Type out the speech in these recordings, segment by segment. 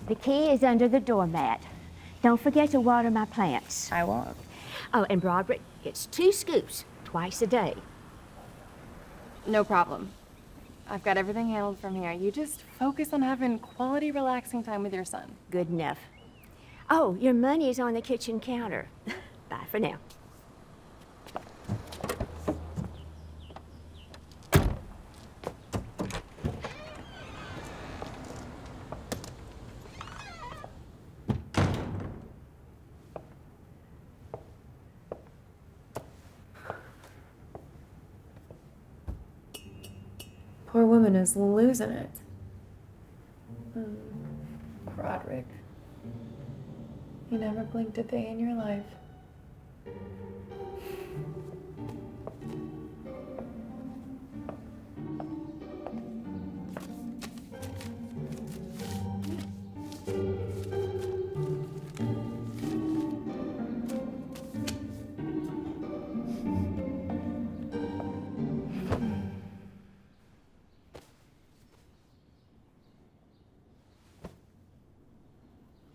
The key is under the doormat. Don't forget to water my plants. I won't. Oh, and Broderick gets 2 scoops twice a day. No problem. I've got everything handled from here. You just focus on having quality, relaxing time with your son. Good enough. Oh, your money is on the kitchen counter. Bye for now. Poor woman is losing it. Broderick. You never blinked a day in your life.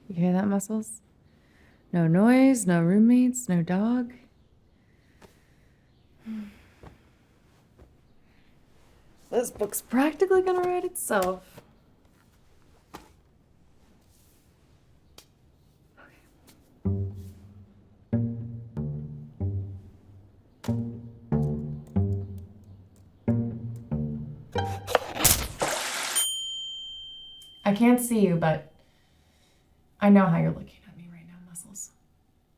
You hear that, Muscles? No noise, no roommates, no dog. This book's practically gonna write itself. I can't see you, but I know how you're looking at me right now, Muscles.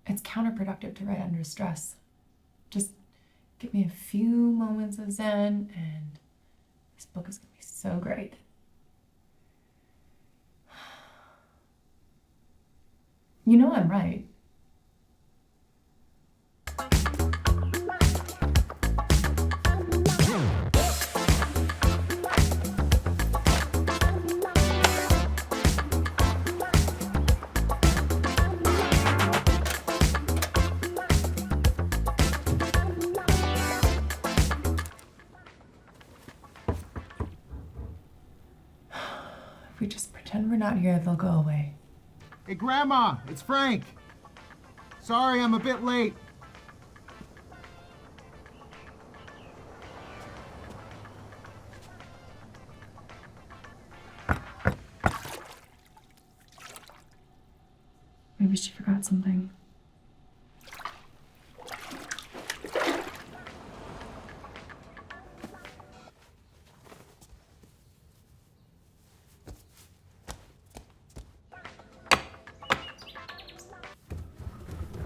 It's counterproductive to write under stress. Just give me a few moments of zen and this book is gonna be so great. You know I'm right. If we just pretend we're not here, they'll go away. Hey, Grandma, it's Frank. Sorry, I'm a bit late. Maybe she forgot something.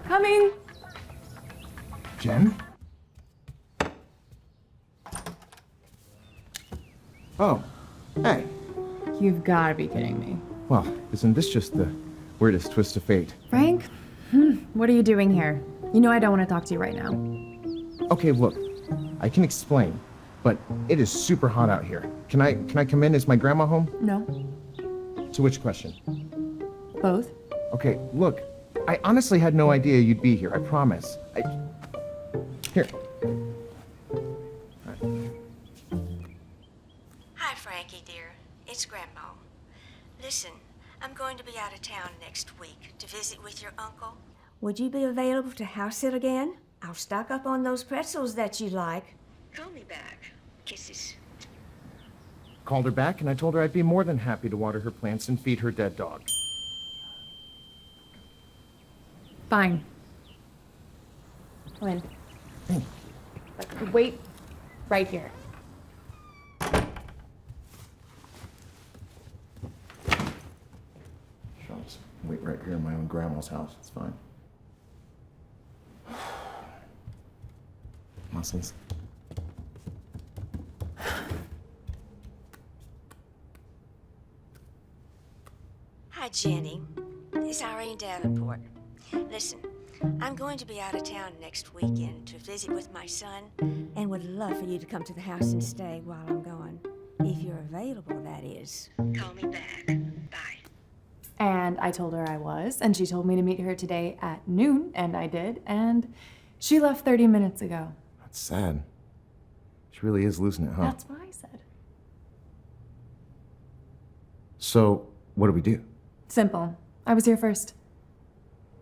Coming! Jen? Oh, hey. You've got to be kidding me. Well, isn't this just the weirdest twist of fate? Frank? What are you doing here? You know I don't want to talk to you right now. Okay, look, I can explain, but it is super hot out here. Can I come in? Is my grandma home? No. To which question? Both? Okay, look, I honestly had no idea you'd be here, I promise. Here. Hi, Frankie, dear. It's Grandma. Listen, I'm going to be out of town next week to visit with your uncle. Would you be available to house sit again? I'll stock up on those pretzels that you like. Call me back. Kisses. Called her back and I told her I'd be more than happy to water her plants and feed her dead dog. Fine. Come in. Hey. But wait right here. I'll just wait right here in my own grandma's house. It's fine. Muscles. Hi, Jenny. It's Irene Davenport. Listen, I'm going to be out of town next weekend to visit with my son, and would love for you to come to the house and stay while I'm gone. If you're available, that is. Call me back. Bye. And I told her I was, and she told me to meet her today at noon, and I did, and she left 30 minutes ago. That's sad. She really is losing it, huh? That's what I said. So, what do we do? Simple. I was here first.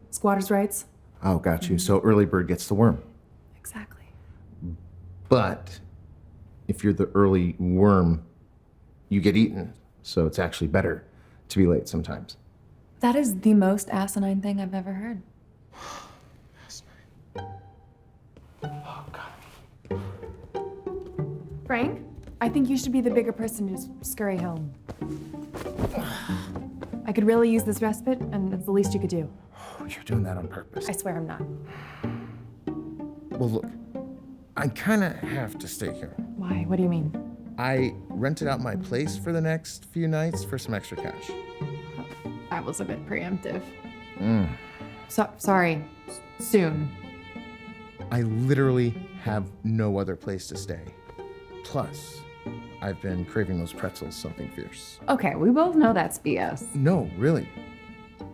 Squatters' rights. Oh, got you. So early bird gets the worm. Exactly. But if you're the early worm, you get eaten. So it's actually better to be late sometimes. That is the most asinine thing I've ever heard. Oh, God. Frank, I think you should be the bigger person to just scurry home. I could really use this respite, and it's the least you could do. Oh, you're doing that on purpose. I swear I'm not. Well, look, I kind of have to stay here. Why? What do you mean? I rented out my place for the next few nights for some extra cash. That was a bit preemptive. Sorry. Soon. I literally have no other place to stay. Plus, I've been craving those pretzels, something fierce. Okay, we both know that's BS. No, really.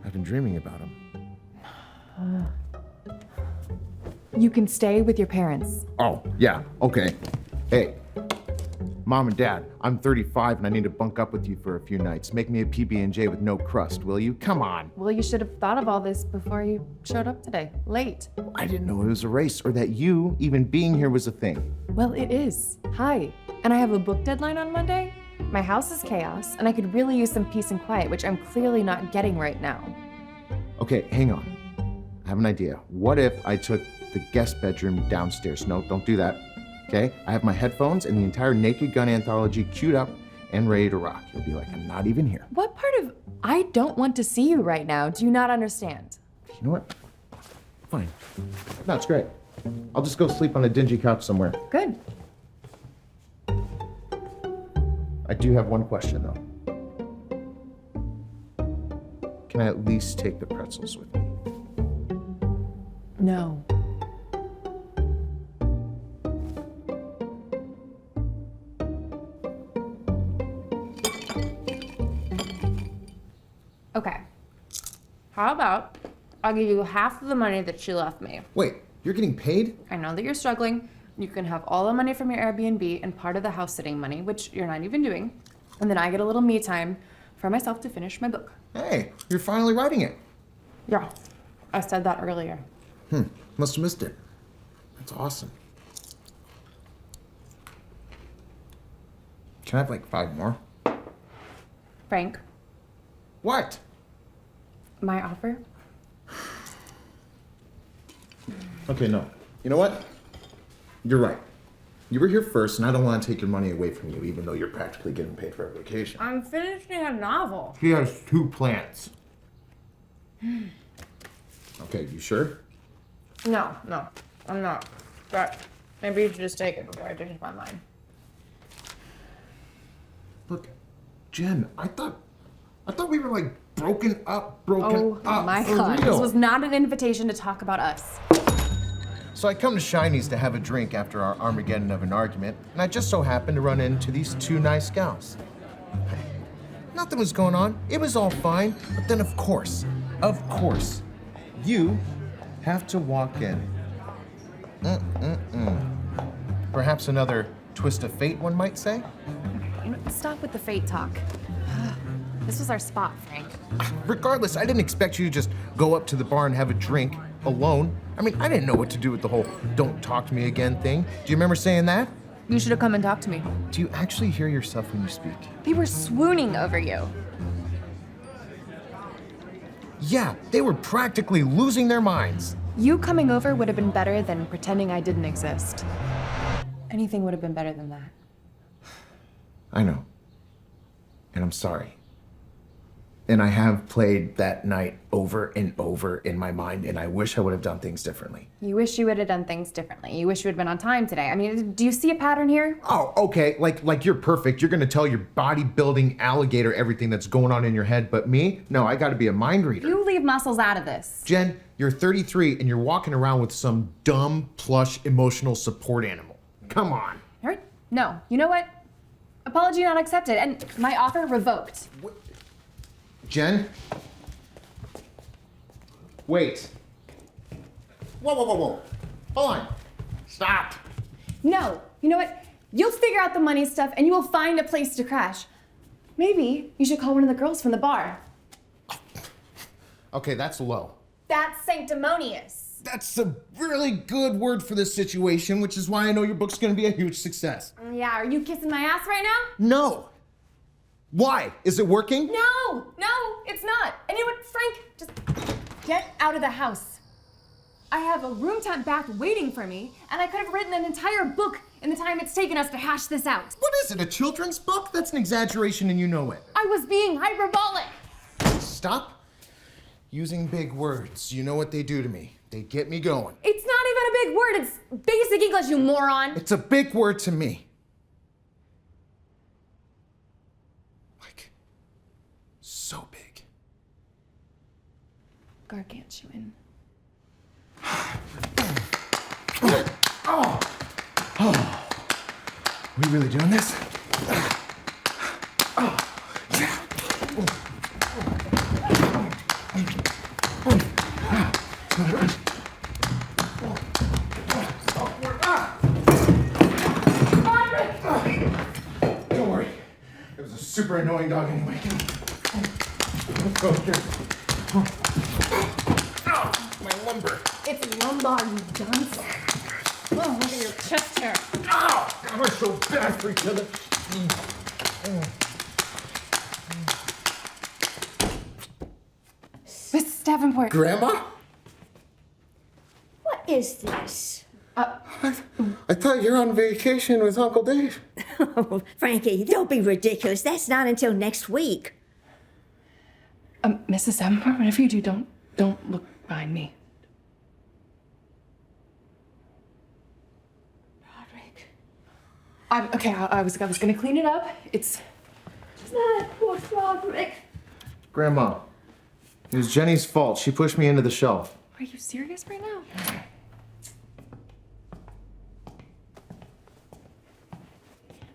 I've been dreaming about them. You can stay with your parents. Oh, yeah, okay. Hey, Mom and Dad, I'm 35 and I need to bunk up with you for a few nights. Make me a PB&J with no crust, will you? Come on. Well, you should have thought of all this before you showed up today. Late. I didn't know it was a race or that you even being here was a thing. Well, it is. Hi. And I have a book deadline on Monday. My house is chaos, and I could really use some peace and quiet, which I'm clearly not getting right now. Okay, hang on. I have an idea. What if I took the guest bedroom downstairs? No, don't do that. Okay? I have my headphones and the entire Naked Gun anthology queued up and ready to rock. You'll be like, I'm not even here. What part of I don't want to see you right now do you not understand? You know what? Fine. No, it's great. I'll just go sleep on a dingy couch somewhere. Good. I do have one question, though. Can I at least take the pretzels with me? No. Okay. How about I'll give you half of the money that she left me. Wait, you're getting paid? I know that you're struggling. You can have all the money from your Airbnb and part of the house sitting money, which you're not even doing. And then I get a little me time for myself to finish my book. Hey, you're finally writing it. Yeah, I said that earlier. Must have missed it. That's awesome. Can I have like 5 more? Frank, What? my offer? Okay, no. You know what? You're right. You were here first, and I don't want to take your money away from you, even though you're practically getting paid for a vacation. I'm finishing a novel. He has 2 plants. Okay, you sure? No, I'm not. But maybe you should just take it before I change my mind. Look, Jen, I thought we were like broken up. Oh my for God, real. this was not an invitation to talk about us. So I come to Shiny's to have a drink after our Armageddon of an argument, and I just so happened to run into these 2 nice gals. Nothing was going on. It was all fine. But then, of course, you have to walk in. Perhaps another twist of fate, one might say? Stop with the fate talk. This was our spot, Frank. Regardless, I didn't expect you to just go up to the bar and have a drink alone. I mean, I didn't know what to do with the whole don't talk to me again thing. Do you remember saying that? You should have come and talked to me. Do you actually hear yourself when you speak? They were swooning over you. Yeah, they were practically losing their minds. You coming over would have been better than pretending I didn't exist. Anything would have been better than that. I know. And I'm sorry. And I have played that night over and over in my mind, and I wish I would have done things differently. You wish you would have done things differently. You wish you had been on time today. I mean, do you see a pattern here? Oh, okay, like you're perfect. You're gonna tell your bodybuilding alligator everything that's going on in your head, but me? No, I gotta be a mind reader. You leave muscles out of this. Jen, you're 33 and you're walking around with some dumb, plush, emotional support animal. Come on. All right. No. You know what? Apology not accepted, and my offer revoked. Jen? Wait. Whoa. Hold on. Stop. No. You know what? You'll figure out the money stuff, and you will find a place to crash. Maybe you should call one of the girls from the bar. Okay, that's low. That's sanctimonious. That's a really good word for this situation, which is why I know your book's gonna be a huge success. Yeah, are you kissing my ass right now? No. Why? Is it working? No, it's not. And you know what, Frank? Just get out of the house. I have a room temp bath waiting for me, and I could have written an entire book in the time it's taken us to hash this out. What is it, a children's book? That's an exaggeration and you know it. I was being hyperbolic. Stop using big words. You know what they do to me. They get me going. It's not even a big word. It's basic English, you moron. It's a big word to me. Like, so big. Gargantuan. We really doing this? Don't worry. It was a super annoying dog anyway. Let's go here. My lumbar. It's lumbar, you dunce. Oh, look at your chest hair. Ow! God, we're so bad for each other. Mrs. Davenport. Grandma? What is this? I thought you were on vacation with Uncle Dave. Oh, Frankie, don't be ridiculous. That's not until next week. Mrs. Davenport, whatever you do, don't look behind me. Okay, I was gonna clean it up. It's Poor Roderick. Grandma, it was Jenny's fault. She pushed me into the shelf. Are you serious right now?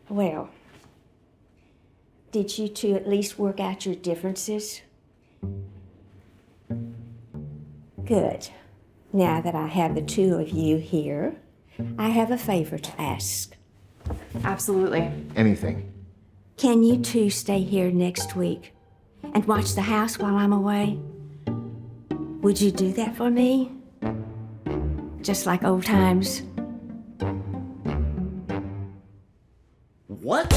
Well, did you two at least work out your differences? Good. Now that I have the two of you here, I have a favor to ask. Absolutely. Anything. Can you two stay here next week and watch the house while I'm away? Would you do that for me? Just like old times? What?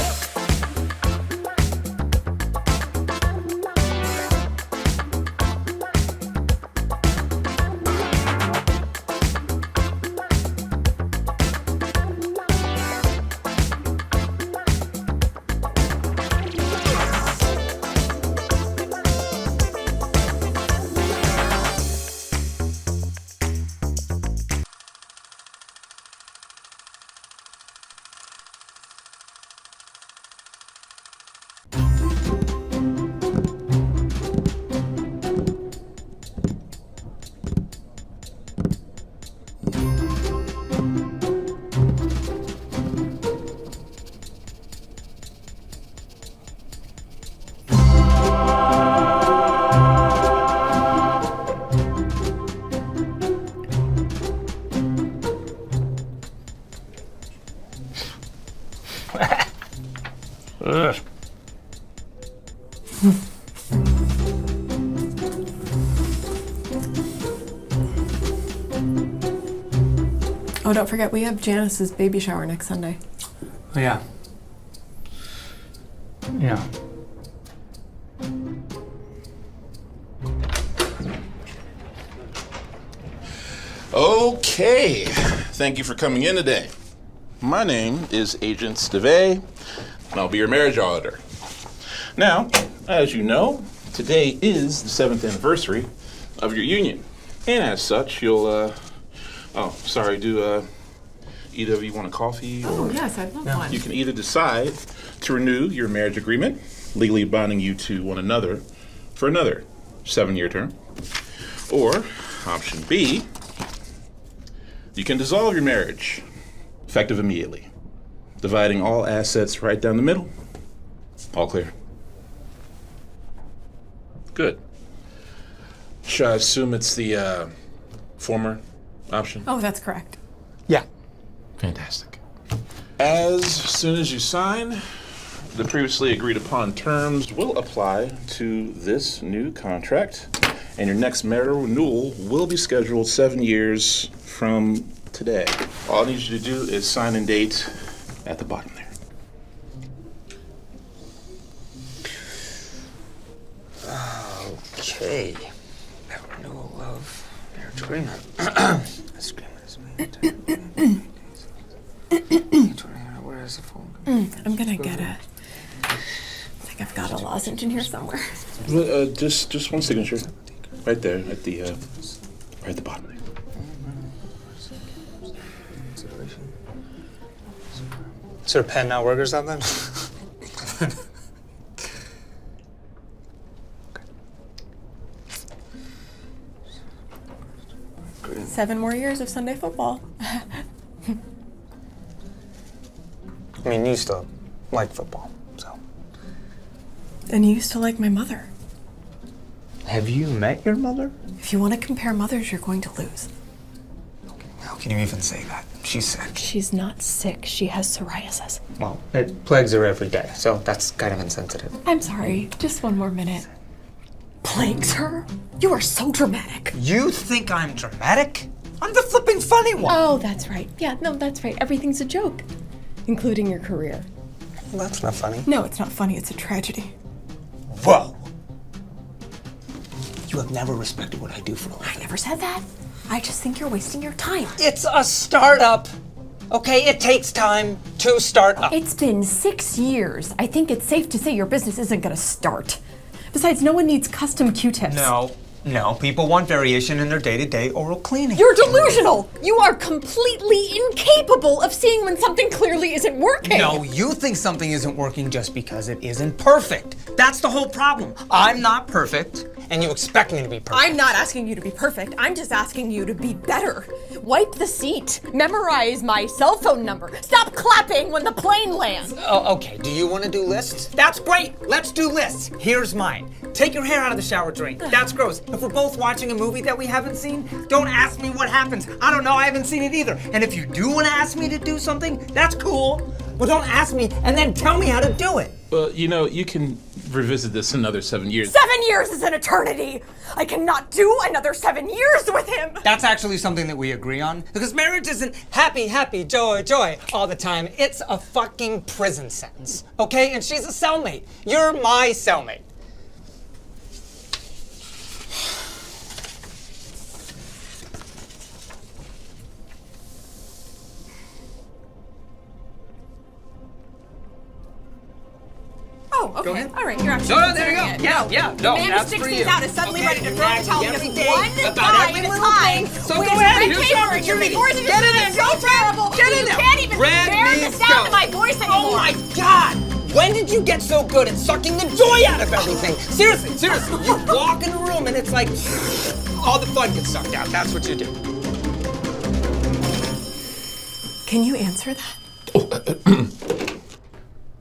Oh, don't forget, we have Janice's baby shower next Sunday. Oh, yeah. Yeah. Okay, thank you for coming in today. My name is Agent Steve, and I'll be your marriage auditor. Now, as you know, today is the 7th anniversary of your union, and as such, you'll, do either of you want a coffee? Oh, yes, I'd love one. You can either decide to renew your marriage agreement, legally binding you to one another for another 7-year term, or option B, you can dissolve your marriage, effective immediately, dividing all assets right down the middle. All clear. Good. Should I assume it's the former option? Oh, that's correct. Yeah. Fantastic. As soon as you sign, the previously agreed upon terms will apply to this new contract, And your next marital renewal will be scheduled 7 years from today. All I need you to do is sign and date at the bottom there. Okay. Renewal of marriage agreement. This agreement is made. Where is the phone? I'm gonna get it. I think I've got a lozenge in here somewhere. Just one signature. Right there at the right at the bottom there. Is there a pen not work or something? 7 more years of Sunday football. I mean, you used to like football, so. And you used to like my mother. Have you met your mother? If you want to compare mothers, you're going to lose. How can you even say that? She's sick. She's not sick. She has psoriasis. Well, it plagues her every day, so that's kind of insensitive. I'm sorry. Just one more minute. Plagues her? You are so dramatic. You think I'm dramatic? I'm the flipping funny one. Oh, that's right. Yeah, no, that's right. Everything's a joke, including your career. Well, that's not funny. No, it's not funny. It's a tragedy. Whoa. You have never respected what I do for a living. I never said that. I just think you're wasting your time. It's a startup. Okay, it takes time to start up. It's been 6 years. I think it's safe to say your business isn't going to start. Besides, no one needs custom Q-tips. No, people want variation in their day-to-day oral cleaning. You're delusional! You are completely incapable of seeing when something clearly isn't working! No, you think something isn't working just because it isn't perfect. That's the whole problem. I'm not perfect, and you expect me to be perfect. I'm not asking you to be perfect. I'm just asking you to be better. Wipe the seat. Memorize my cell phone number. Stop clapping when the plane lands. Oh, okay, do you want to do lists? That's great. Let's do lists. Here's mine. Take your hair out of the shower drain. That's gross. If we're both watching a movie that we haven't seen, don't ask me what happens. I don't know, I haven't seen it either. And if you do want to ask me to do something, that's cool. But don't ask me and then tell me how to do it. Well, you know, you can revisit this in another 7 years. 7 years is an eternity! I cannot do another 7 years with him! That's actually something that we agree on. Because marriage isn't happy, happy, joy, joy all the time. It's a fucking prison sentence. Okay? And she's a cellmate. You're my cellmate. Oh, okay. Go ahead. All right, you're actually No, there you go. considering it. Yeah. The No, man who that's sticks for things you. out is suddenly Okay, ready to throw the towel every because day, one about guy every at a little time. thing. So with go his ahead, red here's paper your and your opportunity. divorce and Get your in there, so go. terrible. Get in You there. can't even Red bear the means sound go. of my voice anymore. Oh my God! When did you get so good at sucking the joy out of everything? Seriously. You walk in a room and it's like all the fun gets sucked out. That's what you do. Can you answer that?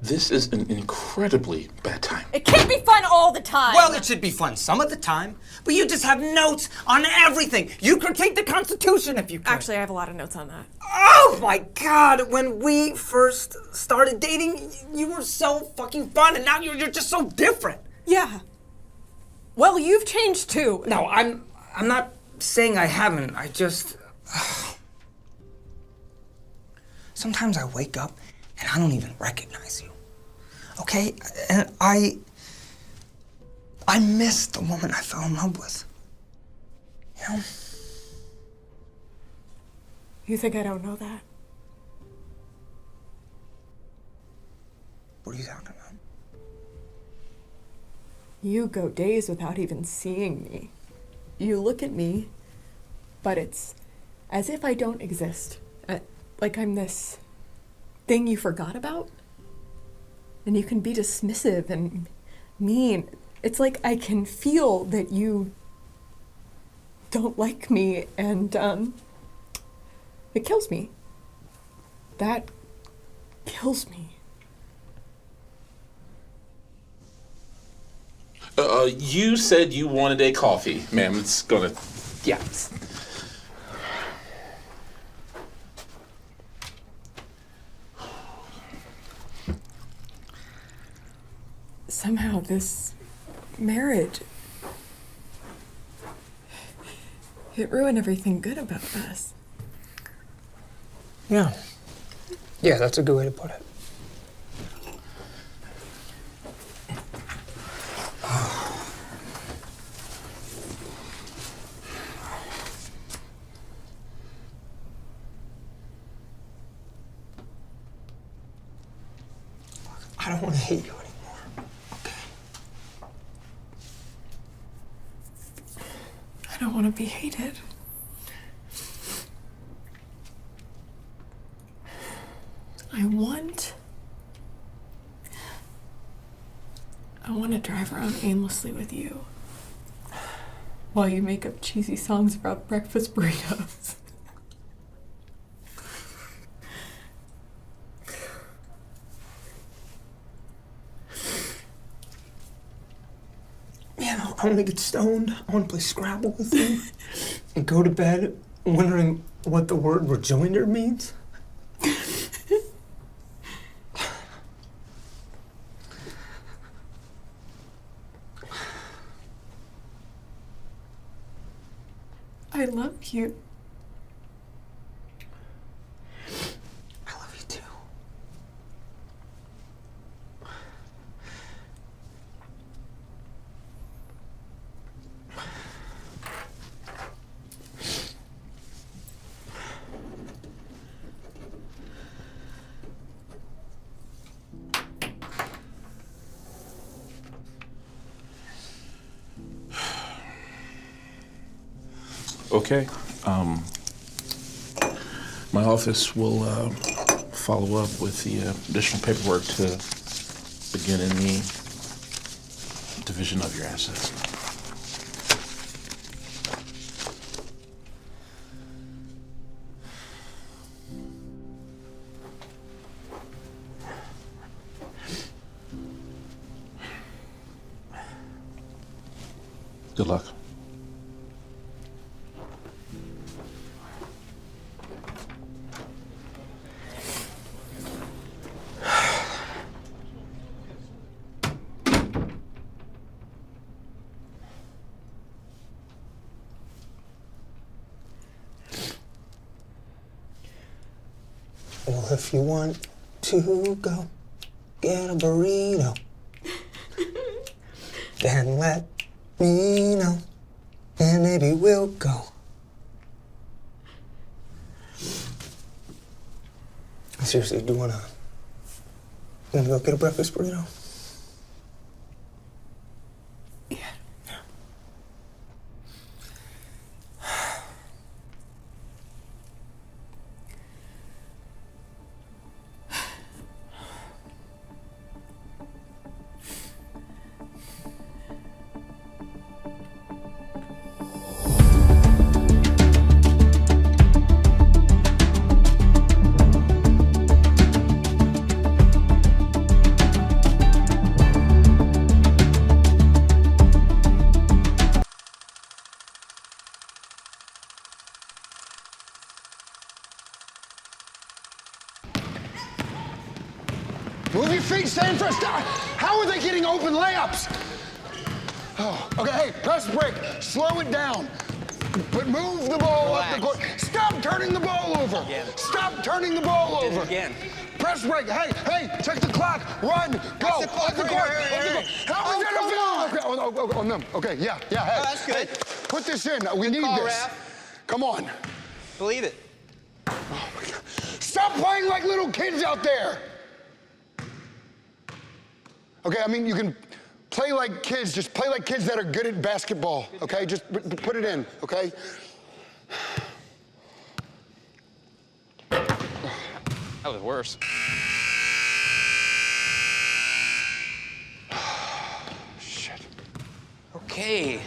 This is an incredibly bad time. It can't be fun all the time. Well, it should be fun some of the time, but you just have notes on everything. You critique the Constitution if you could. Actually, I have a lot of notes on that. Oh my God! When we first started dating, you were so fucking fun, and now you're just so different. Yeah. Well, you've changed too. No, I'm not saying I haven't. I just sometimes I wake up and I don't even recognize you. Okay, and I miss the woman I fell in love with. You know? You think I don't know that? What are you talking about? You go days without even seeing me. You look at me, but it's as if I don't exist. Like I'm this thing you forgot about. And you can be dismissive and mean. It's like I can feel that you don't like me, and it kills me. That kills me. You said you wanted a coffee, ma'am. It's gonna... Yeah. Somehow this marriage, It ruined everything good about us. Yeah. Yeah, that's a good way to put it. I don't want to hate you anymore, okay? I don't want to be hated. I want to drive around aimlessly with you while you make up cheesy songs about breakfast burritos. Man, I want to get stoned. I want to play Scrabble with you and go to bed wondering what the word rejoinder means. I love you. I love you too. Okay. My office will follow up with the additional paperwork to begin any division of your assets. Good luck. Well, if you want to go get a burrito, then let me know, and maybe we'll go. Seriously, do you wanna go get a breakfast burrito? Yeah. Move your feet, stand for a stop. How are they getting open layups? Oh, okay, hey, press break. Slow it down. But move the ball up the court. Stop turning the ball over. Stop turning the ball over. Again. Press break. Hey, check the clock. Run, go. Off the court. How is that a foul? Okay, on them. Okay, yeah. Hey, that's good. Hey, put this in. We need call, this. Raph. Come on. Believe it. Oh my God. Stop playing like little kids out there. Okay, I mean, you can play like kids, just play like kids that are good at basketball, okay? Just put it in, okay? That was worse. Shit. Okay.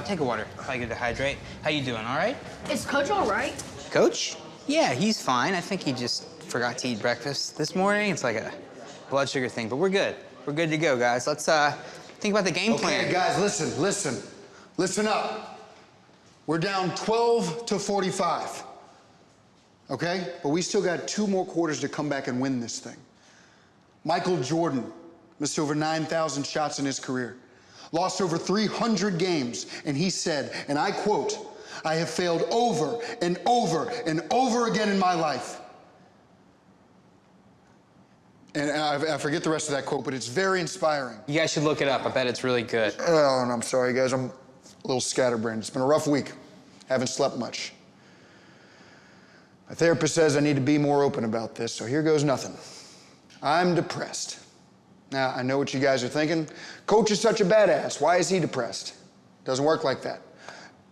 Take a water. Probably good to hydrate. How you doing, all right? Is Coach all right? Coach? Yeah, he's fine. I think he just forgot to eat breakfast this morning. It's like a blood sugar thing, but we're good. We're good to go, guys. Let's think about the game plan. Okay, guys, listen up. We're down 12 to 45, okay? But we still got 2 more quarters to come back and win this thing. Michael Jordan missed over 9,000 shots in his career, lost over 300 games, and he said, and I quote, I have failed over and over and over again in my life. And I forget the rest of that quote, but it's very inspiring. You guys should look it up. I bet it's really good. Oh, and I'm sorry, guys. I'm a little scatterbrained. It's been a rough week. Haven't slept much. My therapist says I need to be more open about this, so here goes nothing. I'm depressed. Now, I know what you guys are thinking. Coach is such a badass. Why is he depressed? Doesn't work like that.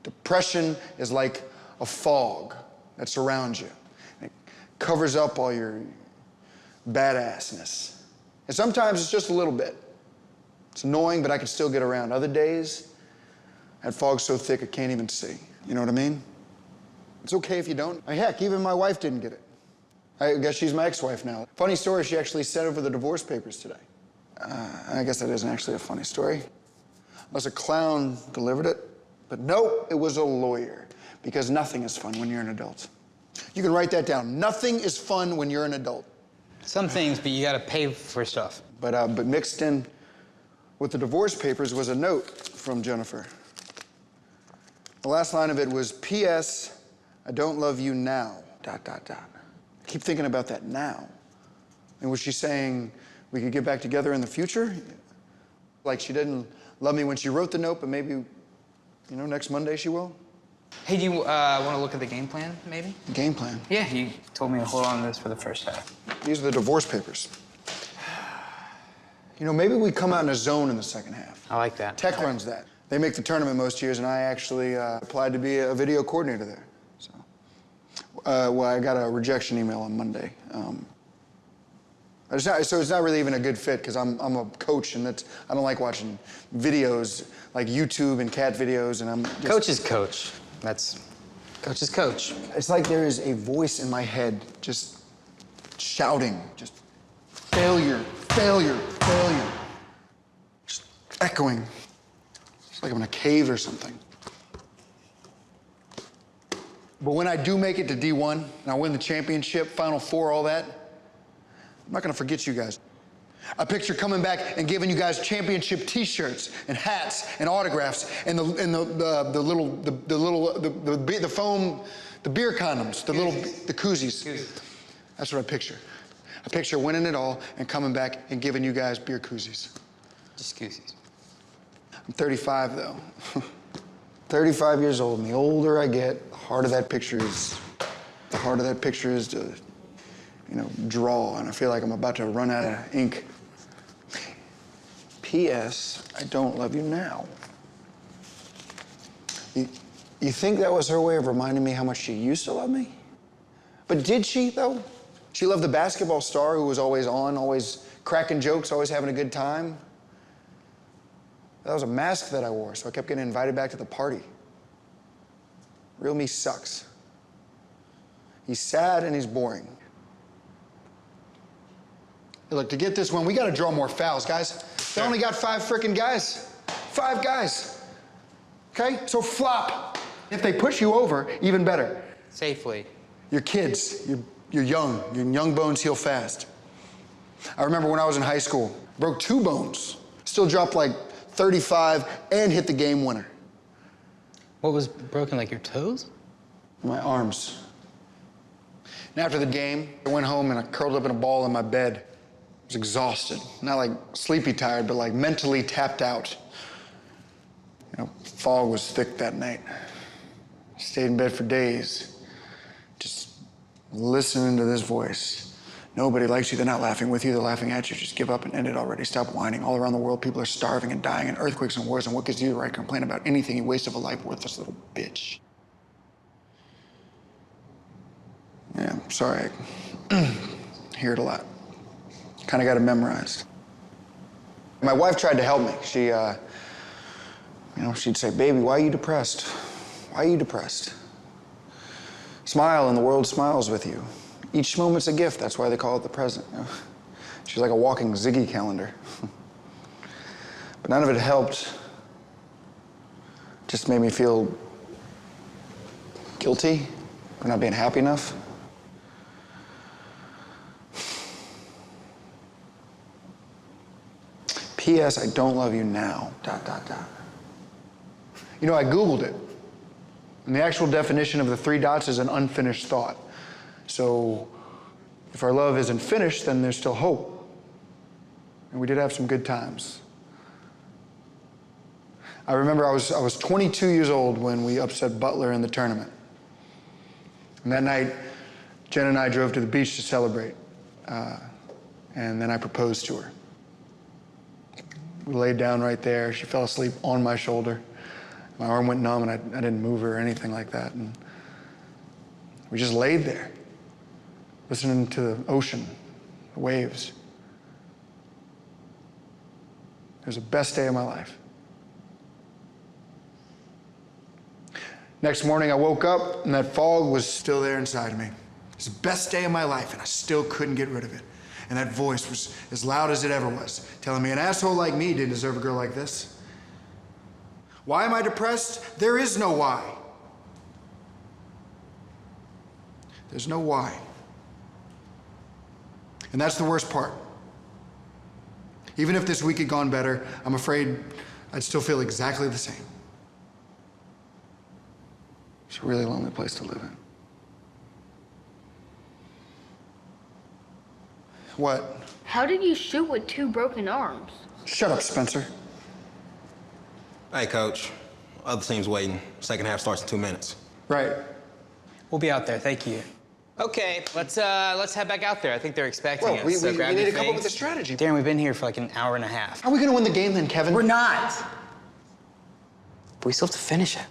Depression is like a fog that surrounds you. It covers up all your badassness. And sometimes it's just a little bit. It's annoying, but I can still get around. Other days, that fog's so thick I can't even see. You know what I mean? It's okay if you don't. I mean, heck, even my wife didn't get it. I guess she's my ex-wife now. Funny story, she actually sent over the divorce papers today. I guess that isn't actually a funny story. Unless a clown delivered it. But no, it was a lawyer. Because nothing is fun when you're an adult. You can write that down. Nothing is fun when you're an adult. Some things, but you gotta pay for stuff. But mixed in with the divorce papers was a note from Jennifer. The last line of it was, P.S. I don't love you now, ... I keep thinking about that now. And was she saying we could get back together in the future? Like she didn't love me when she wrote the note, but maybe, next Monday she will? Hey, do you want to look at the game plan, maybe? Game plan? Yeah, you told me to hold on to this for the first half. These are the divorce papers. Maybe we come out in a zone in the second half. I like that. Tech runs that. They make the tournament most years, and I actually applied to be a video coordinator there. So, I got a rejection email on Monday. So it's not really even a good fit because I'm a coach, and I don't like watching videos like YouTube and cat videos, and I'm just... Coach is coach. Coach is coach. It's like there is a voice in my head just shouting, just failure, failure, failure. Just echoing. It's like I'm in a cave or something. But when I do make it to D1 and I win the championship, Final Four, all that, I'm not gonna forget you guys. I picture coming back and giving you guys championship T-shirts and hats and autographs and the foam, the beer condoms, the koozies. That's what I picture. I picture winning it all and coming back and giving you guys beer koozies. Just koozies. I'm 35 though. 35 years old, and the older I get, the harder that picture is to, draw, and I feel like I'm about to run out of ink. P.S. I don't love you now. You think that was her way of reminding me how much she used to love me? But did she, though? She loved the basketball star who was always on, always cracking jokes, always having a good time. That was a mask that I wore, so I kept getting invited back to the party. Real me sucks. He's sad and he's boring. Hey, look, to get this one, we gotta draw more fouls, guys. They only got 5 frickin' guys. 5 guys. Okay? So flop. If they push you over, even better. Safely. You're kids. You're young. Your young bones heal fast. I remember when I was in high school, broke 2 bones. Still dropped like 35 and hit the game winner. What was broken, like your toes? My arms. And after the game, I went home and I curled up in a ball in my bed. I was exhausted. Not like sleepy tired, but like mentally tapped out. Fog was thick that night. Stayed in bed for days, just listening to this voice. Nobody likes you, they're not laughing with you, they're laughing at you. Just give up and end it already. Stop whining. All around the world, people are starving and dying, and earthquakes and wars, and what gives you the right to complain about anything, you waste of a life, worthless little bitch. Yeah, I'm sorry. I hear it a lot. Kind of got it memorized. My wife tried to help me. She, she'd say, baby, why are you depressed? Why are you depressed? Smile and the world smiles with you. Each moment's a gift, that's why they call it the present. She's like a walking Ziggy calendar. But none of it helped. Just made me feel guilty for not being happy enough. P.S. I don't love you now, ... I Googled it. And the actual definition of the 3 dots is an unfinished thought. So if our love isn't finished, then there's still hope. And we did have some good times. I remember I was 22 years old when we upset Butler in the tournament. And that night, Jen and I drove to the beach to celebrate. And then I proposed to her. We laid down right there. She fell asleep on my shoulder. My arm went numb and I didn't move her or anything like that. And we just laid there, listening to the ocean, the waves. It was the best day of my life. Next morning I woke up and that fog was still there inside of me. It was the best day of my life and I still couldn't get rid of it. And that voice was as loud as it ever was, telling me an asshole like me didn't deserve a girl like this. Why am I depressed? There is no why. There's no why. And that's the worst part. Even if this week had gone better, I'm afraid I'd still feel exactly the same. It's a really lonely place to live in. What? How did you shoot with 2 broken arms? Shut up, Spencer. Hey, Coach. Other team's waiting. Second half starts in 2 minutes. Right. We'll be out there, thank you. Okay, let's head back out there. I think they're expecting Well, us. we Grab need your to come up with a things. strategy. Darren, we've been here for like an hour and a half. How are we gonna win the game then, Kevin? We're not. But we still have to finish it.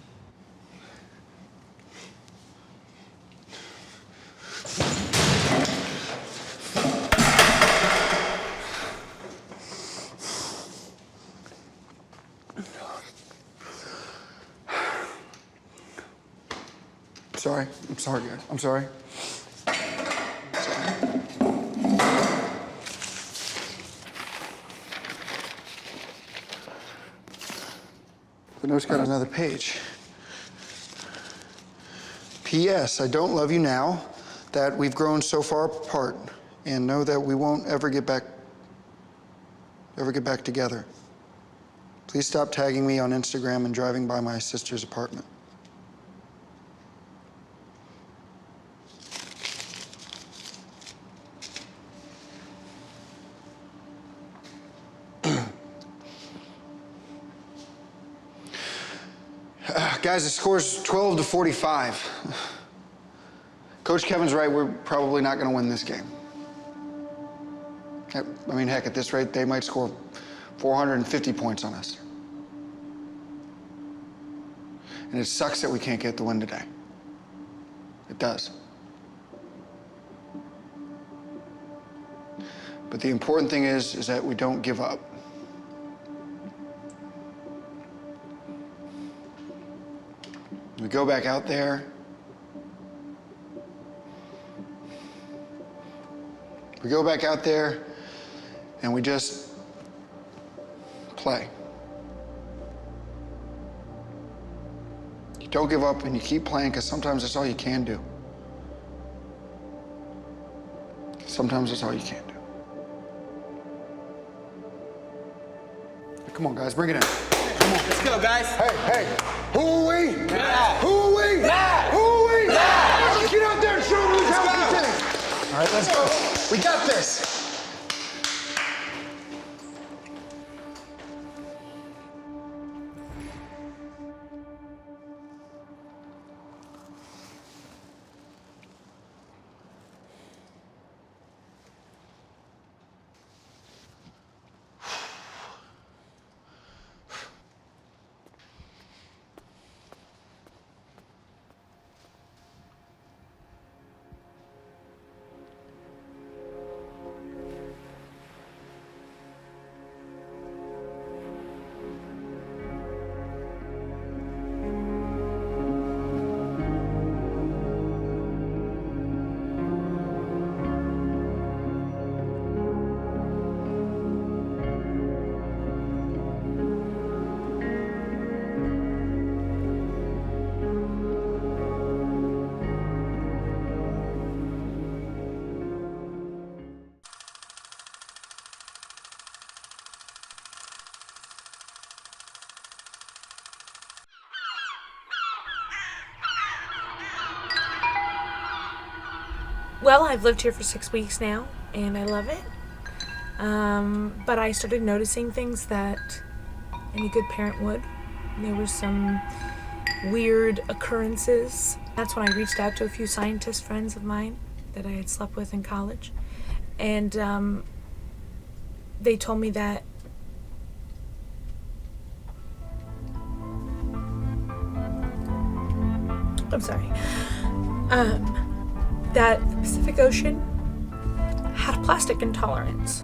I'm sorry, guys. I'm sorry. The note's got another page. P.S. I don't love you now that we've grown so far apart, and know that we won't ever get back together. Please stop tagging me on Instagram and driving by my sister's apartment. Guys, the score's 12-45. Coach Kevin's right, we're probably not gonna win this game. I mean, heck, at this rate, they might score 450 points on us. And it sucks that we can't get the win today. It does. But the important thing is that we don't give up. We go back out there. We go back out there and we just play. You don't give up and you keep playing because sometimes that's all you can do. Sometimes that's all you can do. Come on, guys, bring it in. Come on. Let's go, guys. Hey, who are we? Who are we? Who are we? Let's get out there and show them who's how we do things. All right, let's go. We got this. Well, I've lived here for 6 weeks now, and I love it. But I started noticing things that any good parent would. There were some weird occurrences. That's when I reached out to a few scientist friends of mine that I had slept with in college. And they told me that that the Pacific Ocean had a plastic intolerance.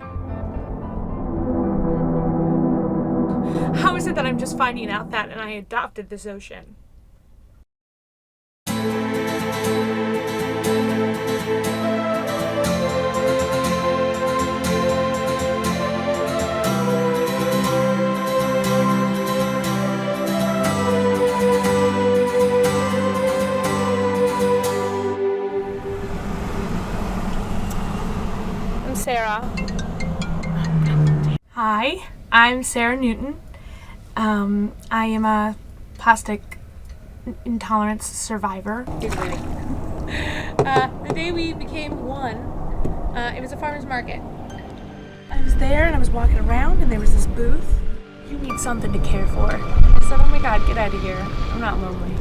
How is it that I'm just finding out that and I adopted this ocean? I'm Sarah. Hi, I'm Sarah Newton. I am a plastic intolerance survivor. The day we became one, it was a farmer's market. I was there and I was walking around and there was this booth. You need something to care for. And I said, oh my God, get out of here. I'm not lonely.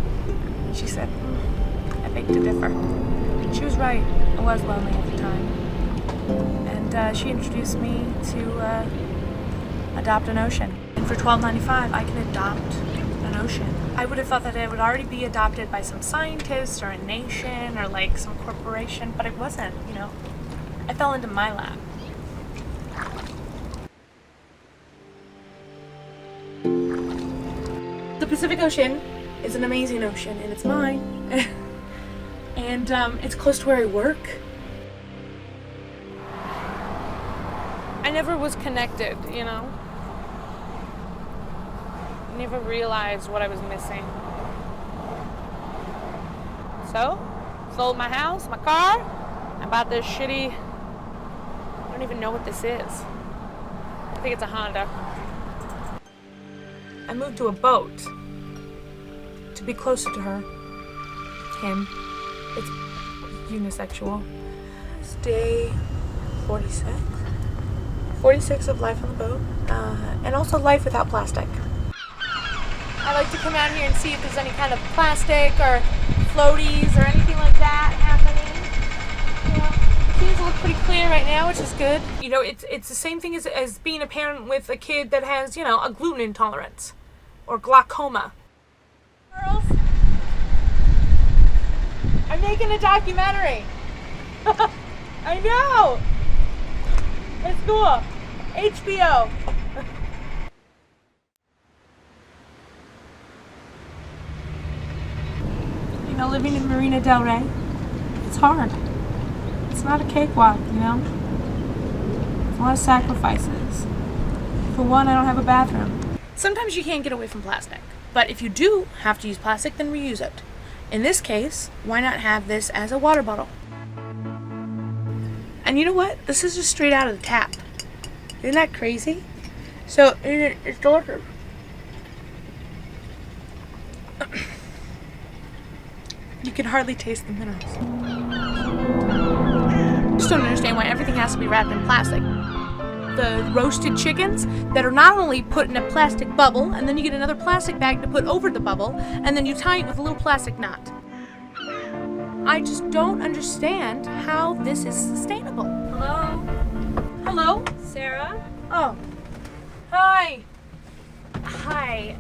And she said, I beg to differ. She was right. I was lonely at the time. And she introduced me to adopt an ocean. And for $12.95, I can adopt an ocean. I would have thought that it would already be adopted by some scientist or a nation or like some corporation, but it wasn't, you know. I fell into my lap. The Pacific Ocean is an amazing ocean, and it's mine. And it's close to where I work. I never was connected, you know. I never realized what I was missing. So, sold my house, my car, I bought this shitty, I don't even know what this is. I think it's a Honda. I moved to a boat to be closer to her, him. It's unisexual. It's day 46. 46 of life on the boat, and also life without plastic. I like to come out here and see if there's any kind of plastic or floaties or anything like that happening. You know, it seems to look pretty clear right now, which is good. You know, it's the same thing as being a parent with a kid that has, you know, a gluten intolerance or glaucoma. Girls, I'm making a documentary. I know. It's cool. HBO. You know, living in Marina Del Rey, it's hard. It's not a cakewalk, you know? There's a lot of sacrifices. For one, I don't have a bathroom. Sometimes you can't get away from plastic, but if you do have to use plastic, then reuse it. In this case, why not have this as a water bottle? And you know what? This is just straight out of the tap. Isn't that crazy? So, it's delicious. You can hardly taste the minerals. I just don't understand why everything has to be wrapped in plastic. The roasted chickens that are not only put in a plastic bubble, and then you get another plastic bag to put over the bubble, and then you tie it with a little plastic knot. I just don't understand how this is sustainable. Hello? Hello? Sarah? Oh. Hi. Hi,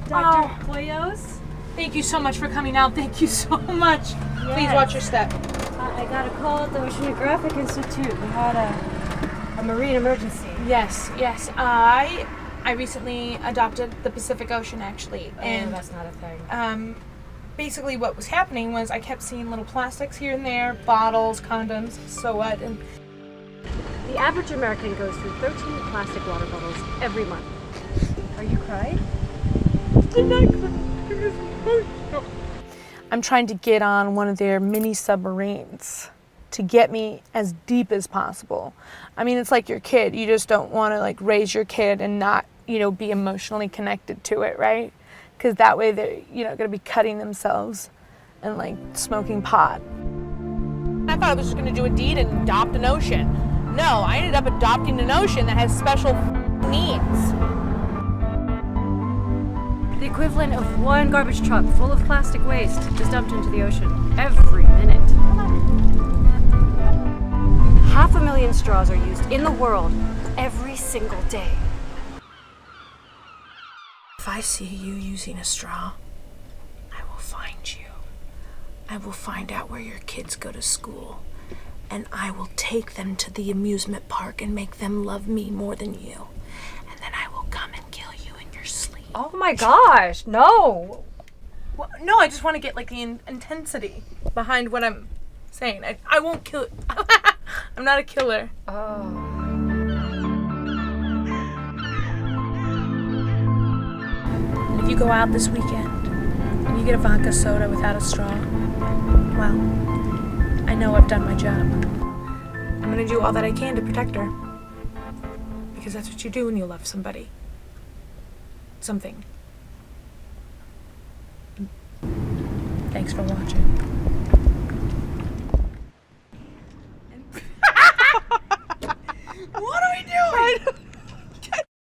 Dr. Hoyos? Thank you so much for coming out. Thank you so much. Yes. Please watch your step. I got a call at the Oceanographic Institute. We had a marine emergency. Yes. I recently adopted the Pacific Ocean, actually. And that's not a thing. Basically what was happening was I kept seeing little plastics here and there, bottles, condoms, so what, and The average American goes through 13 plastic water bottles every month. Are you crying? I'm trying to get on one of their mini submarines to get me as deep as possible. I mean, it's like your kid. You just don't want to like raise your kid and not, be emotionally connected to it, right? Because that way they're, going to be cutting themselves and like smoking pot. I thought I was just gonna do a deed and adopt an ocean. No, I ended up adopting an ocean that has special needs. The equivalent of one garbage truck full of plastic waste is dumped into the ocean every minute. 500,000 straws are used in the world every single day. If I see you using a straw, I will find you. I will find out where your kids go to school, and I will take them to the amusement park and make them love me more than you. And then I will come and kill you in your sleep. Oh my gosh, no! Well, no, I just want to get like the intensity behind what I'm saying. I won't kill. I'm not a killer. Oh. If you go out this weekend and you get a vodka soda without a straw, well, I know I've done my job. I'm gonna do all that I can to protect her. Because that's what you do when you love somebody. Something. Thanks for watching.